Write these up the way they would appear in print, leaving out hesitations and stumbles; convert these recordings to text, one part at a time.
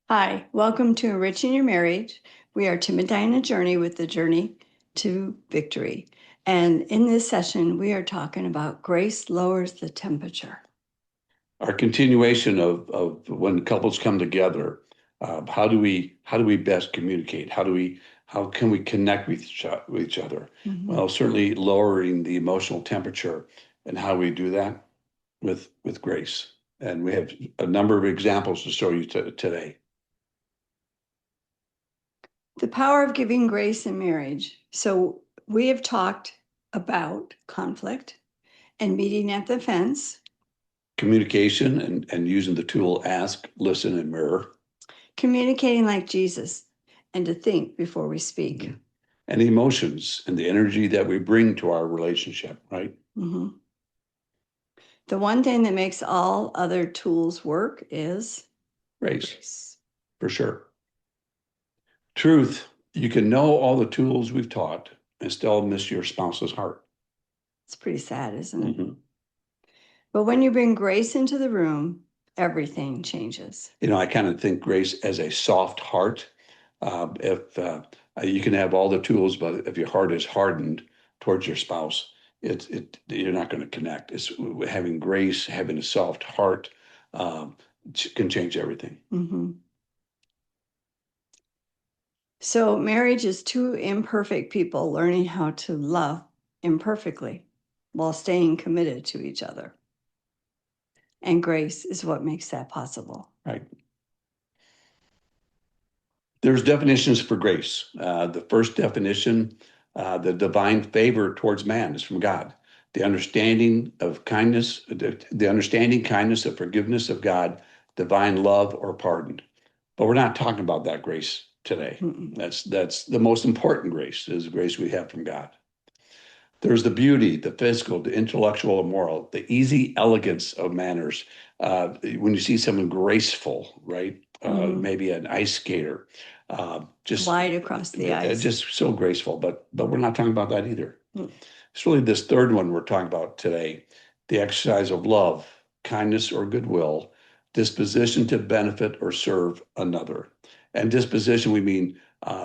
Hi, welcome to Enriching Your Marriage. We are Tim and Diana Journey with the Journey to Victory. And in this session, we are talking about grace lowers the temperature. Our continuation of when couples come together, how do we best communicate? How can we connect with each other? Well, certainly lowering the emotional temperature, and how we do that with grace. And we have a number of examples to show you today. The power of giving grace in marriage. So we have talked about conflict and meeting at the fence, Communication and using the tool ask, listen, and mirror. communicating like Jesus, and to think before we speak. And emotions and the energy that we bring to our relationship, right? Mhm. The one thing that makes all other tools work is Grace, for sure. Truth, you can know all the tools we've taught and still miss your spouse's heart. It's pretty sad, isn't it? Mhm. But when you bring grace into the room, everything changes. I kind of think grace as a soft heart. If You can have all the tools, but if your heart is hardened towards your spouse, you're not going to connect. It's having grace, having a soft heart, can change everything. So, marriage is two imperfect people learning how to love imperfectly while staying committed to each other. And grace is what makes that possible. Right. There's definitions for grace. The first definition, the divine favor towards man, is from God. The understanding of kindness, the understanding kindness of forgiveness of God, divine love or pardon. But we're not talking about that grace today. Mm-mm. That's the most important grace, is the grace we have from God. There's the beauty, the physical, the intellectual, and moral, the easy elegance of manners. When you see someone graceful, right? Maybe an ice skater, Glide across the ice. just so graceful. But we're not talking about that either. It's really this third one we're talking about today: the exercise of love, kindness, or goodwill, disposition to benefit or serve another. And disposition, we mean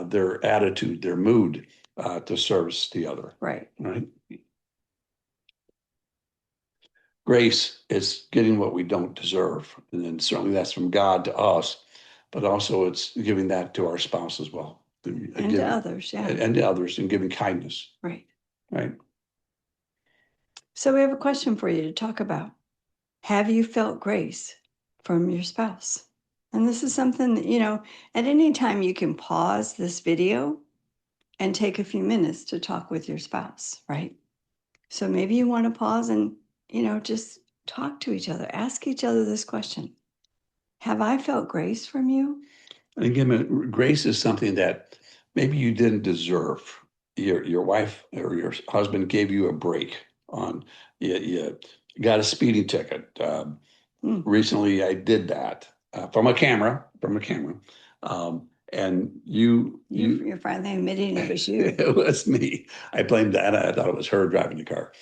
their attitude, their mood to service the other. Right. Right. Grace is getting what we don't deserve. And then certainly that's from God to us, but also it's giving that to our spouse as well. And to others, yeah. And to others, and giving kindness. Right. Right. So, we have a question for you to talk about. Have you felt grace from your spouse? And this is something that, at any time you can pause this video and take a few minutes to talk with your spouse, right? So maybe you want to pause and, just talk to each other, ask each other this question. Have I felt grace from you? And again, grace is something that maybe you didn't deserve. Your wife or your husband gave you a break on. You got a speeding ticket. Recently, I did that from a camera. And You're finally admitting it was you. it was me. I blamed that. I thought it was her driving the car,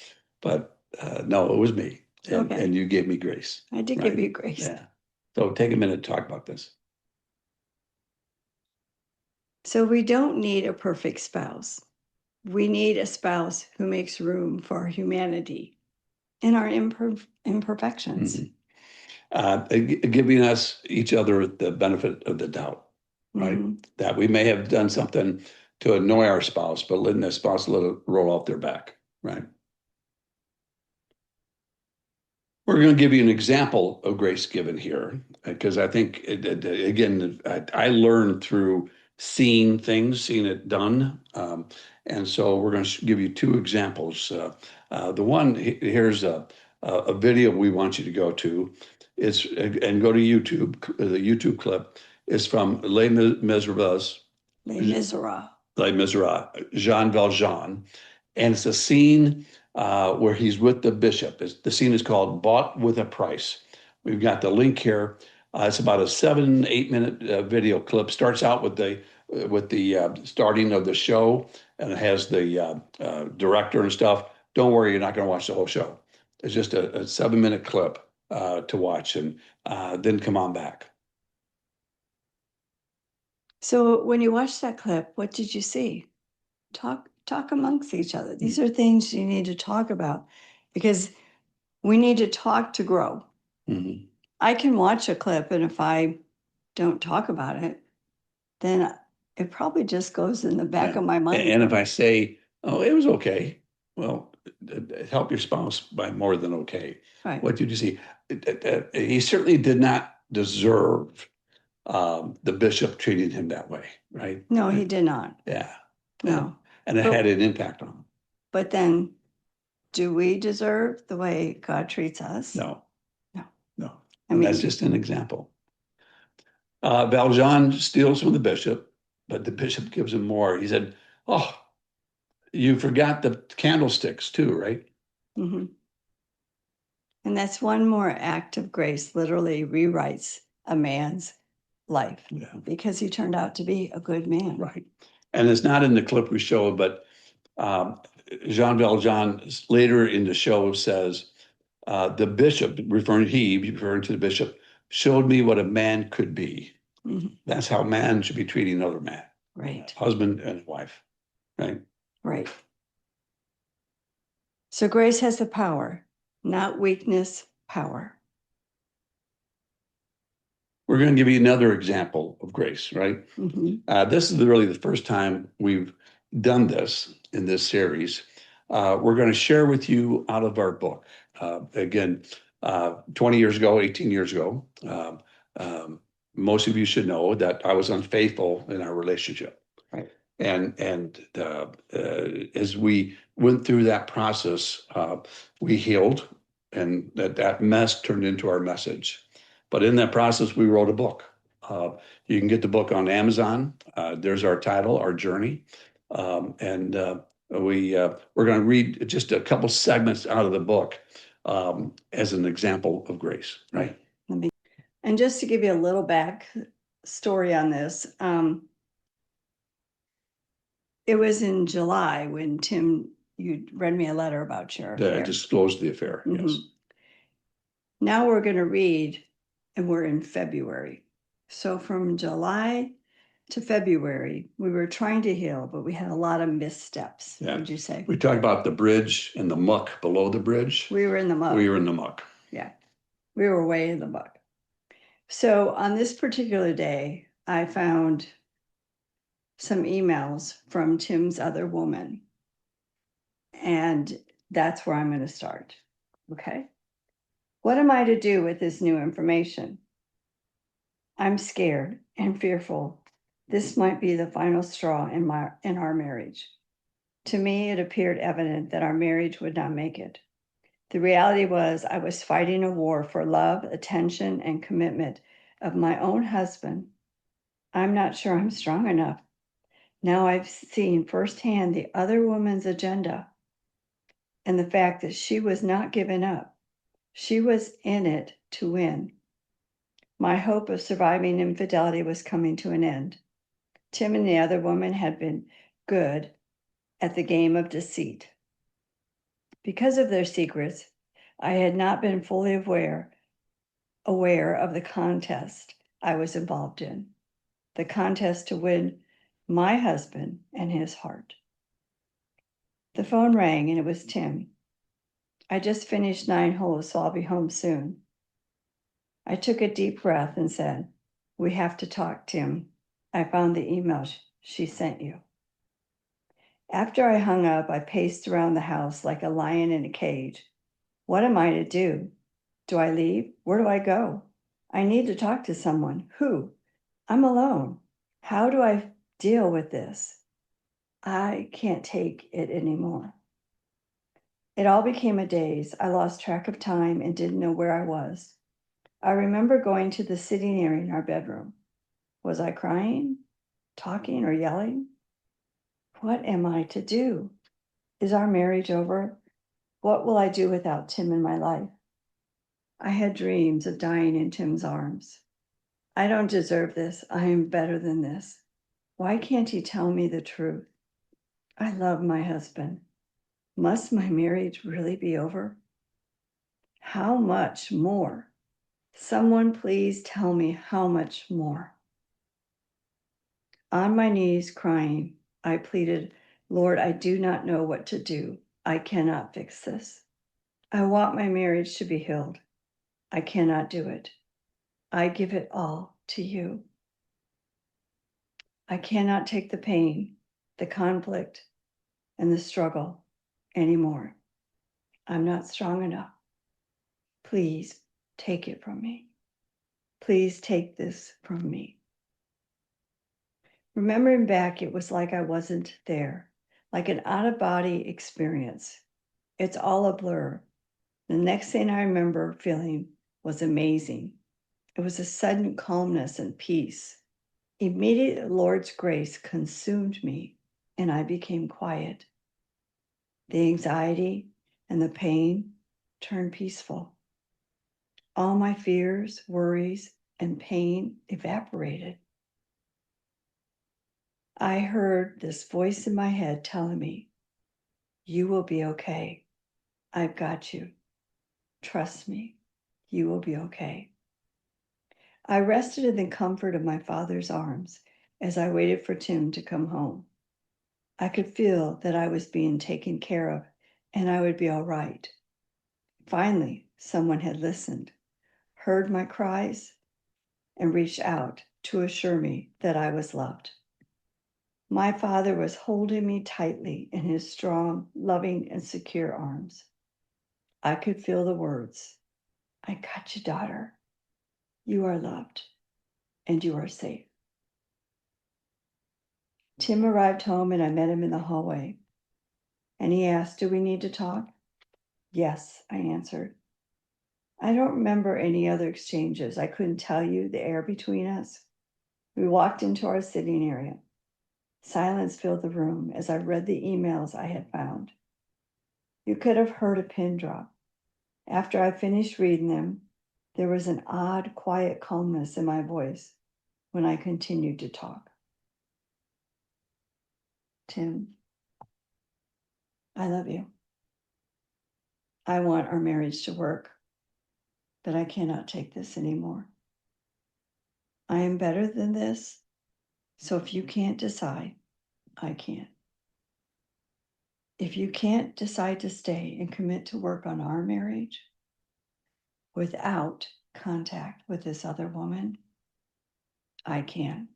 but no, it was me. Okay. And you gave me grace. I did give you grace. Yeah. So take a minute to talk about this. So we don't need a perfect spouse. We need a spouse who makes room for our humanity and our imperfections. Giving us each other the benefit of the doubt, right? That we may have done something to annoy our spouse, but letting the spouse let it roll off their back, right? We're going to give you an example of grace given here, because I think, again, I learned through seeing things, seeing it done. And so we're going to give you two examples. The one, here's a video we want you to go to. And go to YouTube. The YouTube clip is from Les Miserables. Les Miserables. Les Miserables, Jean Valjean. And it's a scene where he's with the bishop. The scene is called Bought with a Price. We've got the link here. It's about a 7-8 minute video clip. Starts out with the starting of the show, and it has the director and stuff. Don't worry, you're not going to watch the whole show. It's just a 7-minute clip to watch, and then come on back. So when you watched that clip, what did you see? Talk amongst each other. These are things you need to talk about because we need to talk to grow. Mhm. I can watch a clip, and if I don't talk about it, then it probably just goes in the back Yeah. of my mind. And if I say, oh, it was okay, well, help your spouse by more than okay. Right. What did you see? He certainly did not deserve the bishop treating him that way, right? No, he did not. Yeah. No. And it But- had an impact on him. But then, do we deserve the way God treats us? No, No. no. I And mean, that's just an example. Valjean steals from the bishop, but the bishop gives him more. He said, oh, you forgot the candlesticks too, right? mhm. And that's one more act of grace, literally rewrites a man's life Yeah. because he turned out to be a good man. Right. And it's not in the clip we showed, but Jean Valjean later in the show says, the bishop, referring to the bishop, showed me what a man could be. Mhm. That's how man should be treating another man. Right. Husband and wife, right? Right. So grace has the power, not weakness, power. We're going to give you another example of grace, right? This is really the first time we've done this in this series. We're going to share with you out of our book. Again, 20 years ago, 18 years ago, most of you should know that I was unfaithful in our relationship. Right. And as we went through that process, we healed, and that mess turned into our message. But in that process, we wrote a book. Uh, you can get the book on Amazon. There's our title, Our Journey. And we're going to read just a couple segments out of the book as an example of grace, right? And just to give you a little back story on this, it was in July when Tim, you read me a letter about your affair. Disclosed the affair, yes. Now we're going to read, and we're in February. So from July to February, we were trying to heal, but we had a lot of missteps. Yeah. Would you say? We talked about the bridge and the muck below the bridge. We were in the muck. We were in the muck. Yeah, we were way in the muck. So on this particular day, I found some emails from Tim's other woman. And that's where I'm going to start. Okay. What am I to do with this new information? I'm scared and fearful. This might be the final straw in our marriage. To me, it appeared evident that our marriage would not make it. The reality was I was fighting a war for love, attention, and commitment of my own husband. I'm not sure I'm strong enough. Now I've seen firsthand the other woman's agenda and the fact that she was not giving up. She was in it to win. My hope of surviving infidelity was coming to an end. Tim and the other woman had been good at the game of deceit. Because of their secrets, I had not been fully aware of the contest I was involved in, the contest to win my husband and his heart. The phone rang and it was Tim. I just finished 9 holes, so I'll be home soon. I took a deep breath and said, we have to talk, Tim. I found the email she sent you. After I hung up, I paced around the house like a lion in a cage. What am I to do? Do I leave? Where do I go? I need to talk to someone. Who? I'm alone. How do I deal with this? I can't take it anymore. It all became a daze. I lost track of time and didn't know where I was. I remember going to the sitting area in our bedroom. Was I crying, talking, or yelling? What am I to do? Is our marriage over? What will I do without Tim in my life? I had dreams of dying in Tim's arms. I don't deserve this. I am better than this. Why can't he tell me the truth? I love my husband. Must my marriage really be over? How much more? Someone please tell me how much more. On my knees, crying, I pleaded, Lord, I do not know what to do. I cannot fix this. I want my marriage to be healed. I cannot do it. I give it all to you. I cannot take the pain, the conflict, and the struggle anymore. I'm not strong enough. Please take it from me. Please take this from me. Remembering back, it was like I wasn't there, like an out of body experience. It's all a blur. The next thing I remember feeling was amazing. It was a sudden calmness and peace. Immediately, the Lord's grace consumed me, and I became quiet. The anxiety and the pain turned peaceful. All my fears, worries, and pain evaporated. I heard this voice in my head telling me, you will be okay. I've got you. Trust me. You will be okay. I rested in the comfort of my father's arms as I waited for Tim to come home. I could feel that I was being taken care of and I would be all right. Finally, someone had listened, heard my cries, and reached out to assure me that I was loved. My father was holding me tightly in his strong, loving, and secure arms. I could feel the words, I got you, daughter. You are loved and you are safe. Tim arrived home and I met him in the hallway. And he asked, do we need to talk? Yes, I answered. I don't remember any other exchanges. I couldn't tell you the air between us. We walked into our sitting area. Silence filled the room as I read the emails I had found. You could have heard a pin drop. After I finished reading them, there was an odd, quiet calmness in my voice when I continued to talk. Tim, I love you. I want our marriage to work, but I cannot take this anymore. I am better than this, so if you can't decide, I can't. If you can't decide to stay and commit to work on our marriage without contact with this other woman, I can.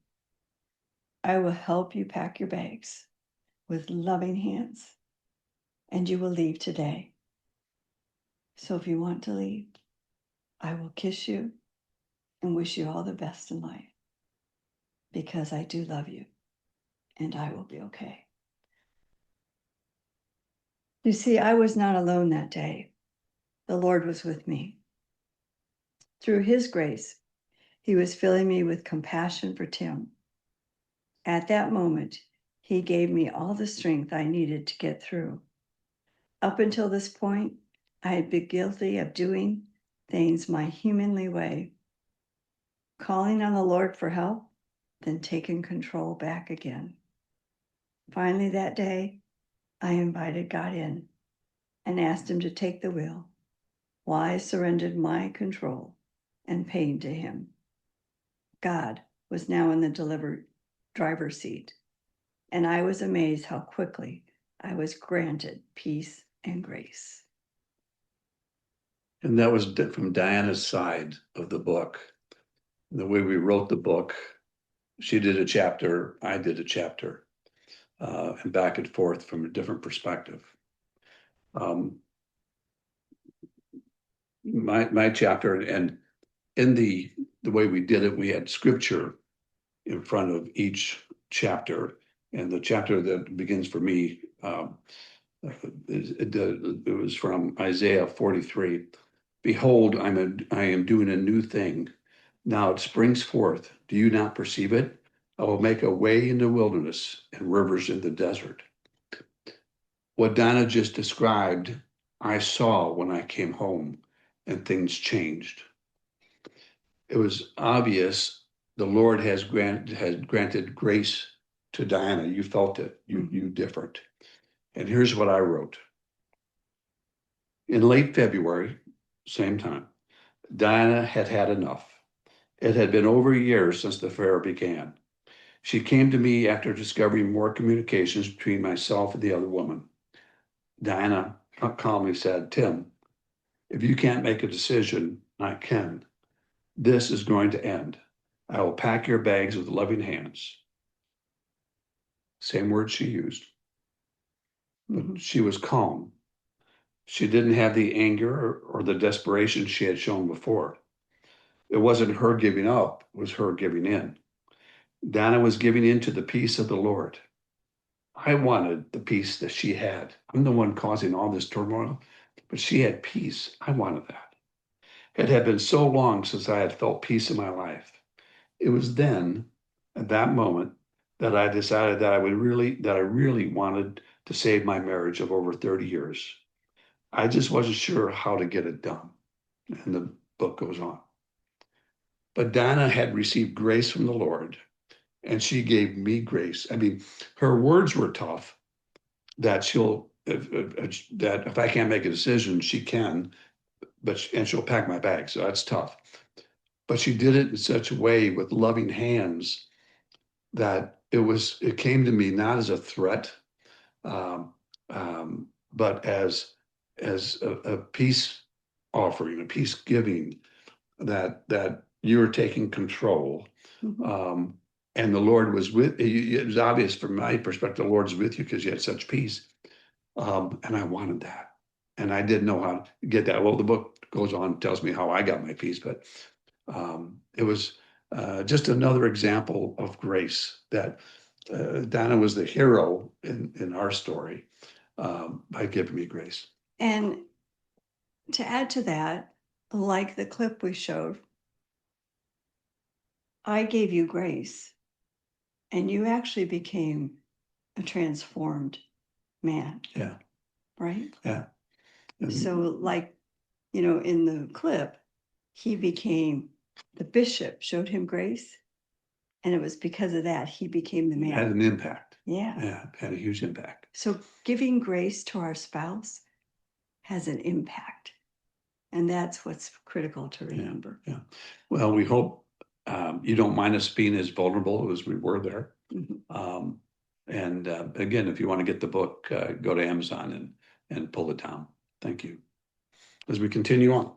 I will help you pack your bags with loving hands, and you will leave today. So if you want to leave, I will kiss you and wish you all the best in life because I do love you and I will be okay. You see, I was not alone that day. The Lord was with me. Through his grace, he was filling me with compassion for Tim. At that moment, he gave me all the strength I needed to get through. Up until this point, I had been guilty of doing things my humanly way, calling on the Lord for help, then taking control back again. Finally, that day, I invited God in and asked him to take the wheel while I surrendered my control and pain to him. God was now in the driver's seat, and I was amazed how quickly I was granted peace and grace. And that was from Diana's side of the book. The way we wrote the book, she did a chapter, I did a chapter, and back and forth from a different perspective. My chapter, and in the way we did it, we had scripture in front of each chapter, and the chapter that begins for me, it was from Isaiah 43. Behold, I am doing a new thing. Now it springs forth. Do you not perceive it? I will make a way in the wilderness and rivers in the desert. What Donna just described, I saw when I came home, and things changed. It was obvious the Lord has granted grace to Diana. You felt it. You different. And here's what I wrote. In late February, same time, Diana had had enough. It had been over a year since the affair began. She came to me after discovering more communications between myself and the other woman. Diana calmly said, Tim, if you can't make a decision, I can. This is going to end. I will pack your bags with loving hands. Same words she used, but Mhm. she was calm. She didn't have the anger or the desperation she had shown before. It wasn't her giving up, it was her giving in. Donna was giving in to the peace of the Lord. I wanted the peace that she had. I'm the one causing all this turmoil, but she had peace. I wanted that. It had been so long since I had felt peace in my life. It was then, at that moment, that I decided that I really wanted to save my marriage of over 30 years. I just wasn't sure how to get it done. And the book goes on. But Donna had received grace from the Lord, and she gave me grace. I mean, her words were tough, that that if I can't make a decision, she can, and she'll pack my bag. So that's tough. But she did it in such a way with loving hands that it came to me not as a threat, um, but as a peace offering, a peace giving, that you are taking control. Mhm. Um, and the Lord was with you. It was obvious from my perspective, the Lord's with you because you had such peace. And I wanted that. And I didn't know how to get that. Well, the book goes on, tells me how I got my peace, but it was just another example of grace that Donna was the hero in our story by giving me grace. And to add to that, like the clip we showed, I gave you grace and you actually became a transformed man, Yeah, right? yeah. So, And like, you know, in the clip, he became the bishop, showed him grace. And it was because of that he became the had man. an impact. Yeah. Yeah, had a huge impact. So giving grace to our spouse has an impact. And that's what's critical to Yeah, remember. yeah. Well, we hope you don't mind us being as vulnerable as we were there. Mhm. Um, and again, if you want to get the book, go to Amazon and pull it down. Thank you. As we continue on.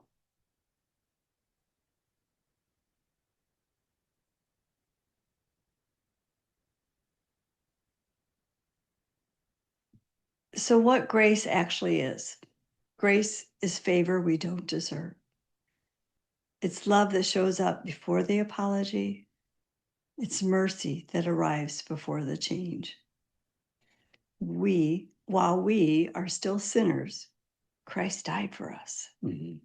So, what grace actually is, grace is favor we don't deserve. It's love that shows up before the apology. It's mercy that arrives before the change. While we are still sinners, Christ died for us. Mhm.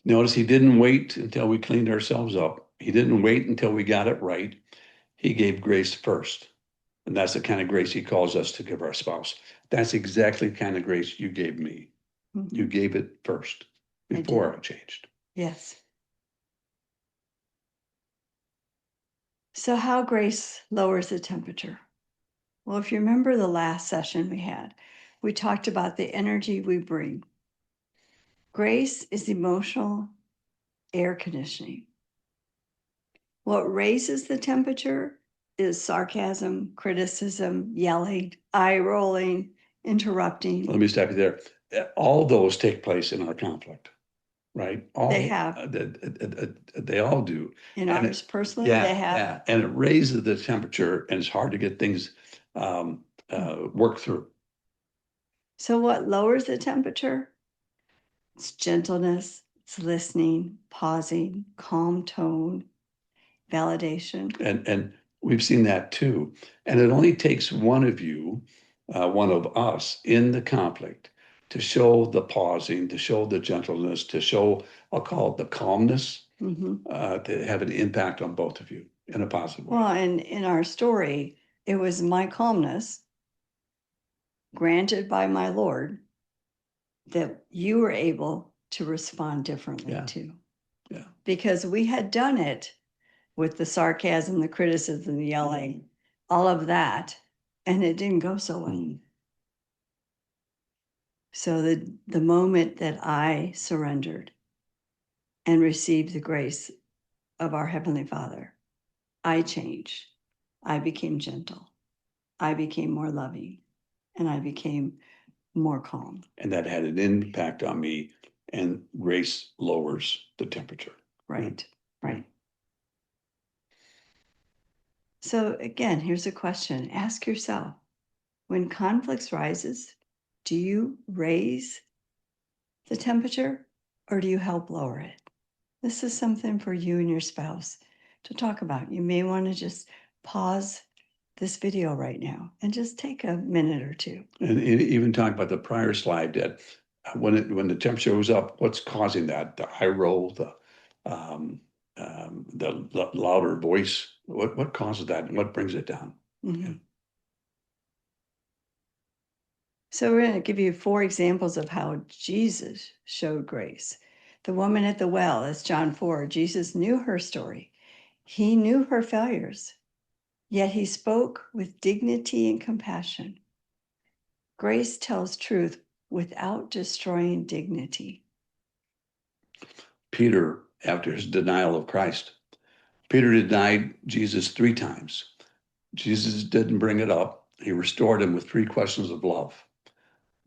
Notice he didn't wait until we cleaned ourselves up. He didn't wait until we got it right. He gave grace first. And that's the kind of grace he calls us to give our spouse. That's exactly the kind of grace you gave me. You Mhm. gave it first I before did. I changed. Yes. So, how grace lowers the temperature? Well, if you remember the last session we had, we talked about the energy we bring. Grace is emotional air conditioning. What raises the temperature is sarcasm, criticism, yelling, eye rolling, interrupting. Let me stop you there. All those take place in our conflict, right? They All have, they all do. in And ours it, personally, they yeah, have. yeah. And it raises the temperature and it's hard to get things worked through. So, what lowers the temperature? It's gentleness, it's listening, pausing, calm tone, validation. And we've seen that too. And it only takes one of you, one of us in the conflict to show the pausing, to show the gentleness, to show, I'll call it the calmness, Mhm. to have an impact on both of you in a positive way. Well, and in our story, it was my calmness granted by my Lord that you were able to respond differently Yeah, to. yeah. Because we had done it with the sarcasm, the criticism, the yelling, all of that, and it didn't go so well. Mm. So the moment that I surrendered and received the grace of our Heavenly Father. I changed. I became gentle. I became more loving, and I became more calm. And that had an impact on me. And grace lowers the temperature. Right, right. So again, here's a question. Ask yourself, when conflicts rises, do you raise the temperature or do you help lower it? This is something for you and your spouse to talk about. You may want to just pause this video right now and just take a minute or two. And even talk about the prior slide that when the temperature goes up, what's causing that? The eye roll, the louder voice. What causes that, and what brings it down? Mm-hmm. So we're going to give you 4 examples of how Jesus showed grace. The woman at the well, that's John 4. Jesus knew her story. He knew her failures, yet he spoke with dignity and compassion. Grace tells truth without destroying dignity. Peter, after his denial of Christ, Peter denied Jesus 3 times. Jesus didn't bring it up. He restored him with 3 questions of love.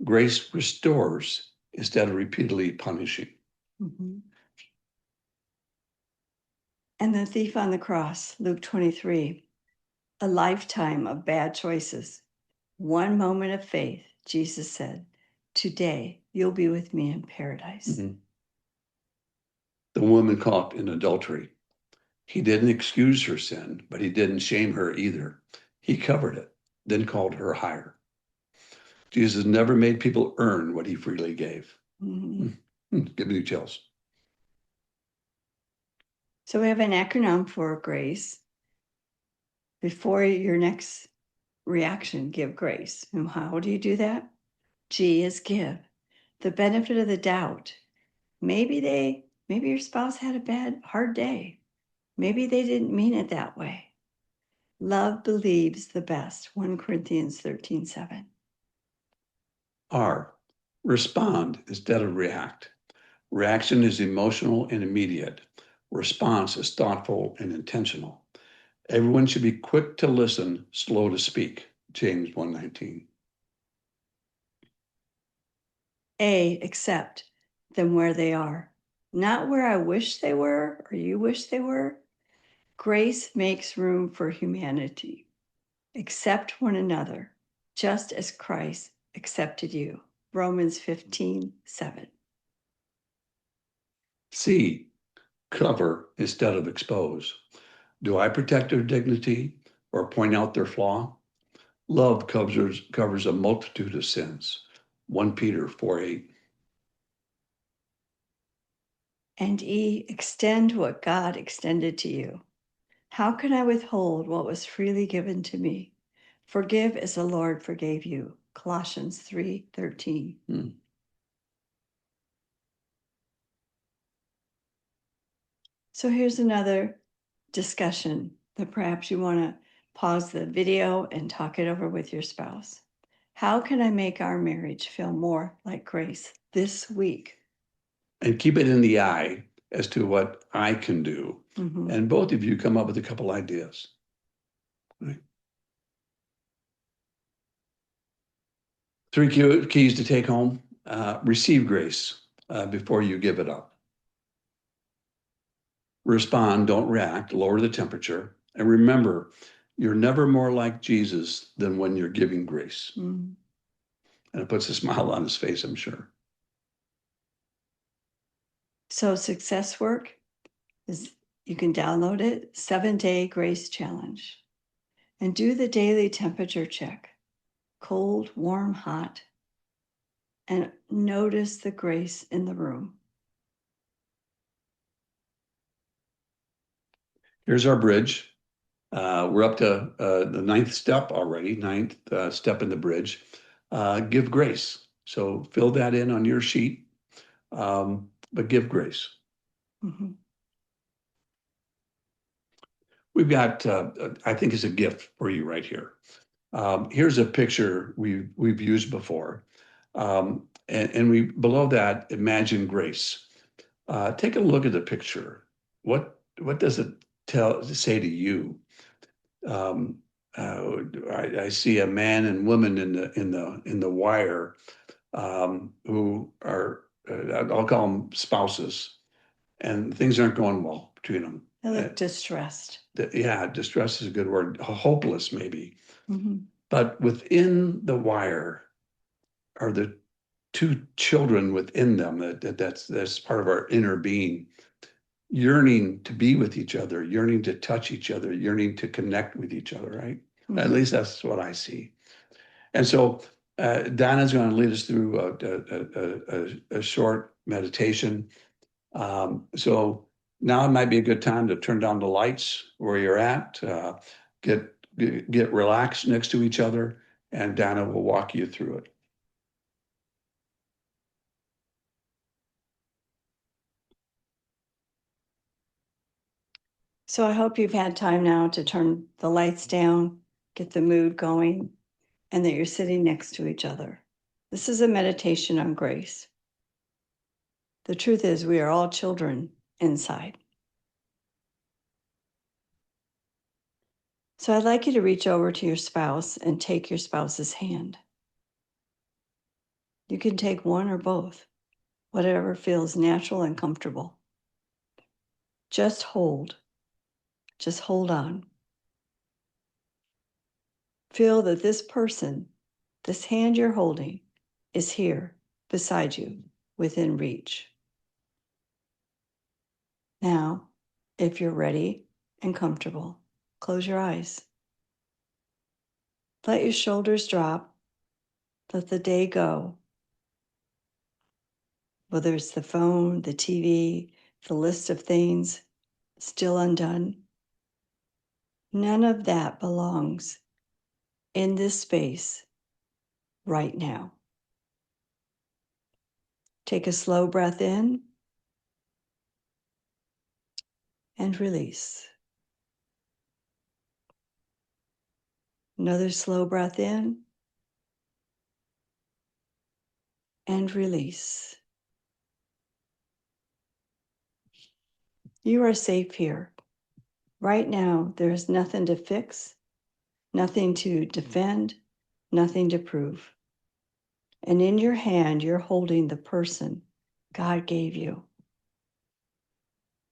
Grace restores instead of repeatedly punishing. Mm-hmm. And the thief on the cross, Luke 23, a lifetime of bad choices. One moment of faith, Jesus said, "Today you'll be with me in paradise." Mm-hmm. The woman caught in adultery. He didn't excuse her sin, but he didn't shame her either. He covered it, then called her higher. Jesus never made people earn what he freely gave. Mm-hmm. Give me chills. So we have an acronym for grace. Before your next reaction, give grace. And how do you do that? G is give. The benefit of the doubt. Maybe your spouse had a hard day. Maybe they didn't mean it that way. Love believes the best. 1 Corinthians 13:7. R, respond instead of react. Reaction is emotional and immediate. Response is thoughtful and intentional. Everyone should be quick to listen, slow to speak. James 1:19. A, accept them where they are. Not where I wish they were or you wish they were. Grace makes room for humanity. Accept one another, just as Christ accepted you. Romans 15:7. C, cover instead of expose. Do I protect their dignity or point out their flaw? Love covers a multitude of sins. 1 Peter 4:8. And E, extend what God extended to you. How can I withhold what was freely given to me? Forgive as the Lord forgave you. Colossians 3:13. So here's another discussion that perhaps you want to pause the video and talk it over with your spouse. How can I make our marriage feel more like grace this week? And keep it in the eye as to what I can do. Mm-hmm. And both of you come up with a couple ideas. Right? 3 keys to take home. Receive grace before you give it up. Respond, don't react, lower the temperature. And remember, you're never more like Jesus than when you're giving grace. Mm-hmm. And it puts a smile on his face, I'm sure. So success work is, you can download it, 7-day grace challenge, and do the daily temperature check, cold, warm, hot, and notice the grace in the room. Here's our bridge. We're up to the 9th step already, 9th step in the bridge. Give grace. So fill that in on your sheet, but give grace. Mm-hmm. We've got, I think it's a gift for you right here. Here's a picture we've used before. And we below that, imagine grace. Take a look at the picture. What what does it say to you? Um, I see a man and woman in the wire who are I'll call them spouses, and things aren't going well between them. They look distressed. Yeah, distress is a good word. Hopeless maybe, Mhm. but within the wire are the two children within them that's part of our inner being, yearning to be with each other, yearning to touch each other, yearning to connect with each other, right? At Mhm. least that's what I see. And so Donna's going to lead us through a short meditation. So now it might be a good time to turn down the lights where you're at, get relaxed next to each other, and Donna will walk you through it. So I hope you've had time now to turn the lights down, get the mood going, and that you're sitting next to each other. This is a meditation on grace. The truth is, we are all children inside. So I'd like you to reach over to your spouse and take your spouse's hand. You can take one or both, whatever feels natural and comfortable. Just hold. Just hold on. Feel that this person, this hand you're holding, is here beside you, within reach. Now, if you're ready and comfortable, close your eyes. Let your shoulders drop. Let the day go. Whether it's the phone, the TV, the list of things still undone, none of that belongs in this space right now. Take a slow breath in and release. Another slow breath in and release. You are safe here. Right now, there is nothing to fix, nothing to defend, nothing to prove. And in your hand, you're holding the person God gave you.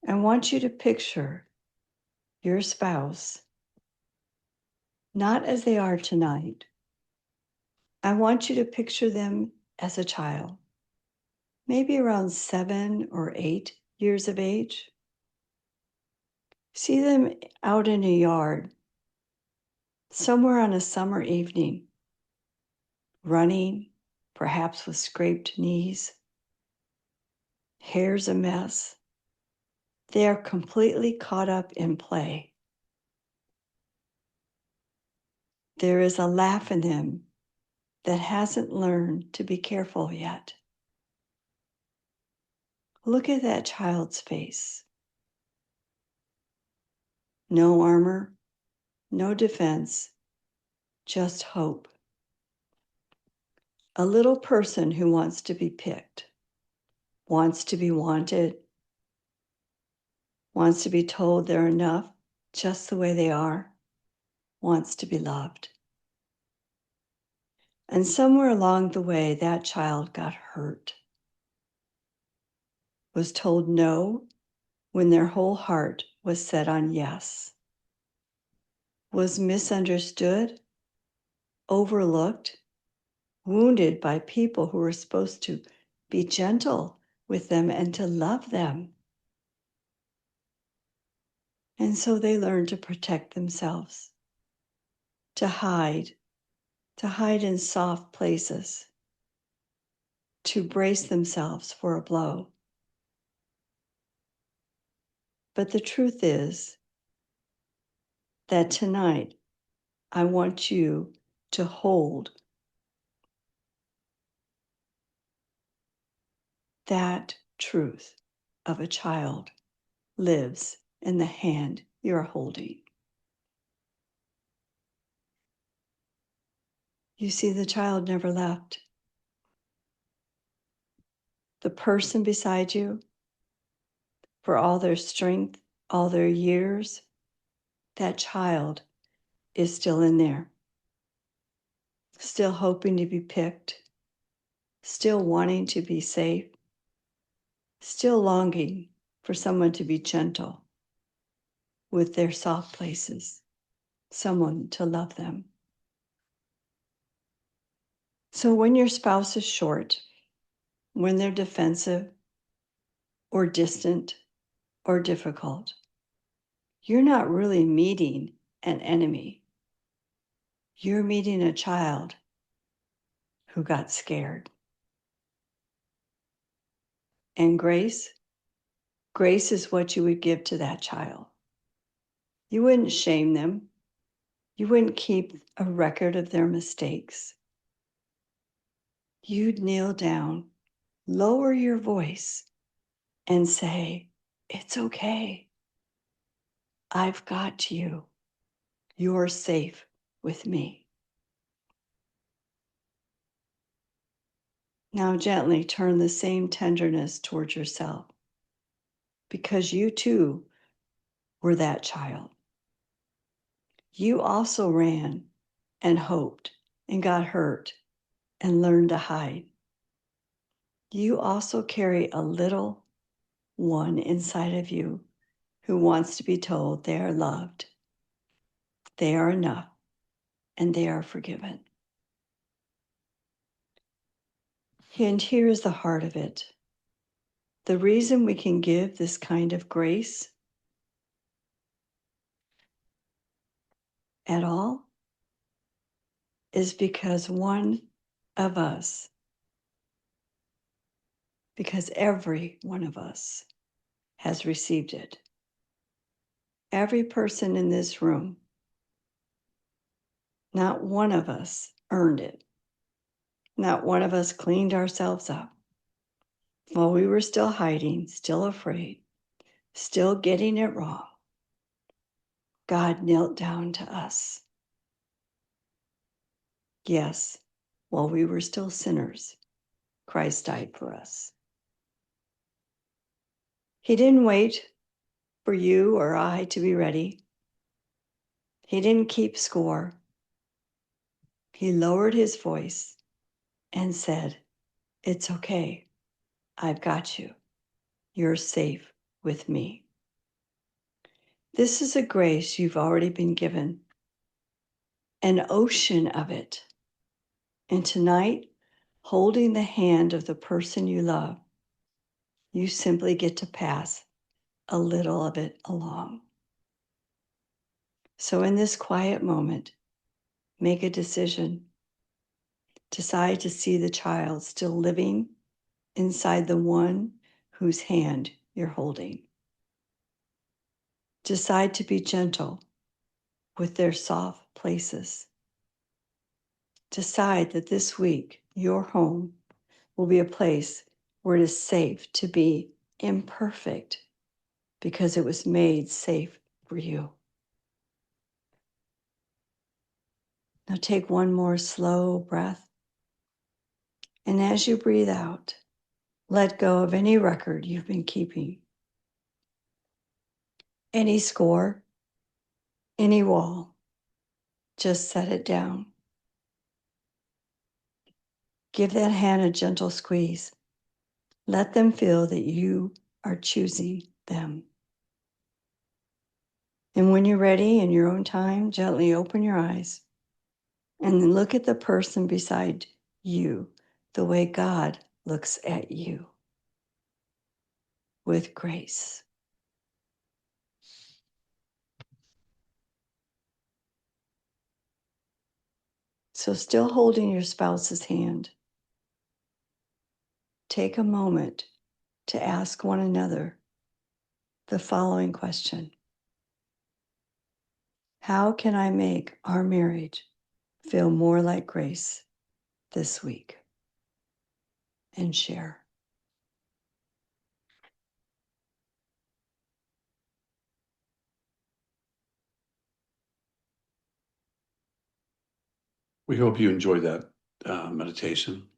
I want you to picture your spouse not as they are tonight. I want you to picture them as a child, maybe around 7 or 8 years of age. See them out in a yard, somewhere on a summer evening, running, perhaps with scraped knees. Hair's a mess. They are completely caught up in play. There is a laugh in them that hasn't learned to be careful yet. Look at that child's face. No armor, no defense, just hope. A little person who wants to be picked, wants to be wanted, wants to be told they're enough just the way they are, wants to be loved. And somewhere along the way, that child got hurt, was told no when their whole heart was set on yes, was misunderstood, overlooked, wounded by people who were supposed to be gentle with them and to love them. And so they learned to protect themselves, to hide in soft places, to brace themselves for a blow. But the truth is that tonight, I want you to hold that truth of a child lives in the hand you're holding. You see, the child never left. The person beside you, for all their strength all their years, that child is still in there, still hoping to be picked, still wanting to be safe, still longing for someone to be gentle with their soft places, someone to love them. So when your spouse is short, when they're defensive or distant or difficult, you're not really meeting an enemy. You're meeting a child who got scared. And grace is what you would give to that child. You wouldn't shame them. You wouldn't keep a record of their mistakes. You'd kneel down, lower your voice, and say, "It's okay. I've got you. You're safe with me." Now gently turn the same tenderness towards yourself, because you too were that child. You also ran and hoped and got hurt and learned to hide. You also carry a little one inside of you who wants to be told they are loved, they are enough, and they are forgiven. And here is the heart of it. The reason we can give this kind of grace at all is because one of us, because every one of us has received it. Every person in this room, not one of us earned it. Not one of us cleaned ourselves up. While we were still hiding, still afraid, still getting it wrong, God knelt down to us. Yes, while we were still sinners, Christ died for us. He didn't wait for you or I to be ready. He didn't keep score. He lowered his voice and said, "It's okay. I've got you. You're safe with me." This is a grace you've already been given, an ocean of it. And tonight, holding the hand of the person you love, you simply get to pass a little of it along. So in this quiet moment, make a decision. Decide to see the child still living inside the one whose hand you're holding. Decide to be gentle with their soft places. Decide that this week, your home will be a place where it is safe to be imperfect because it was made safe for you. Now take one more slow breath. And as you breathe out, let go of any record you've been keeping, any score, any wall. Just set it down. Give that hand a gentle squeeze. Let them feel that you are choosing them. And when you're ready in your own time, gently open your eyes and then look at the person beside you the way God looks at you, with grace. So still holding your spouse's hand, take a moment to ask one another the following question: how can I make our marriage feel more like grace this week? And share. We hope you enjoy that meditation.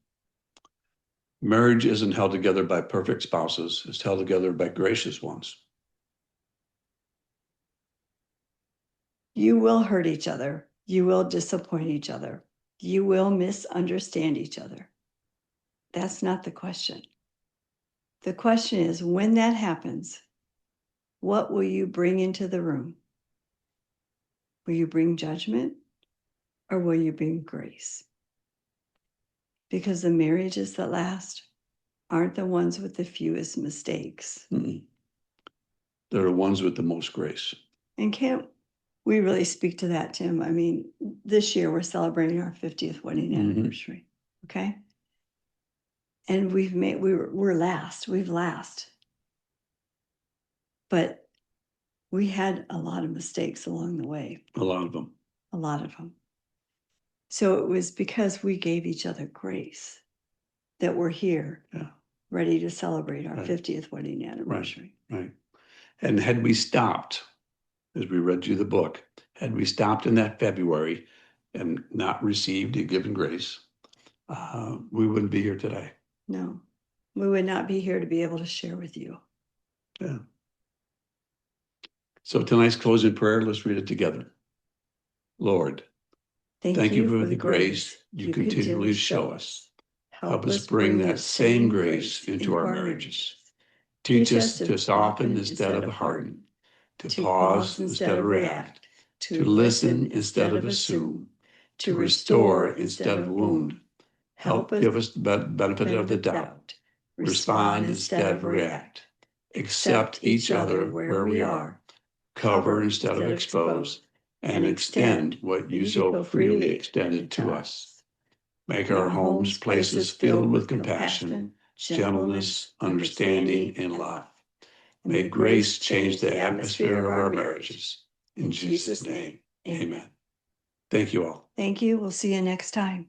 Marriage isn't held together by perfect spouses, it's held together by gracious ones. You will hurt each other. You will disappoint each other. You will misunderstand each other. That's not the question. The question is, when that happens, what will you bring into the room? Will you bring judgment or will you bring grace? Because the marriages that last aren't the ones with the fewest mistakes. Mm-mm. They're the ones with the most grace. And can't we really speak to that, Tim? I mean, this year we're celebrating our 50th wedding anniversary. Okay. And we're last, we've last. But we had a lot of mistakes along the way. A lot of them. A lot of them. So it was because we gave each other grace that we're here, ready to celebrate our 50th wedding anniversary. Right. And had we stopped, as we read you the book, had we stopped in that February and not received and given grace, we wouldn't be here today. No, we would not be here to be able to share with you. Yeah. So tonight's closing prayer, let's read it together. Lord, thank you for the grace you continually show us. Help us bring that same grace into our marriages. Teach us to soften instead of harden, to pause instead of react, to listen instead of assume, to restore instead of wound. Help give us the benefit of the doubt, respond instead of react, accept each other where we are, cover instead of expose, and extend what you so freely extended to us. Make our homes places filled with compassion, gentleness, understanding, and love. May grace change the atmosphere of our marriages. In Jesus' name, amen. Thank you all. Thank you. We'll see you next time.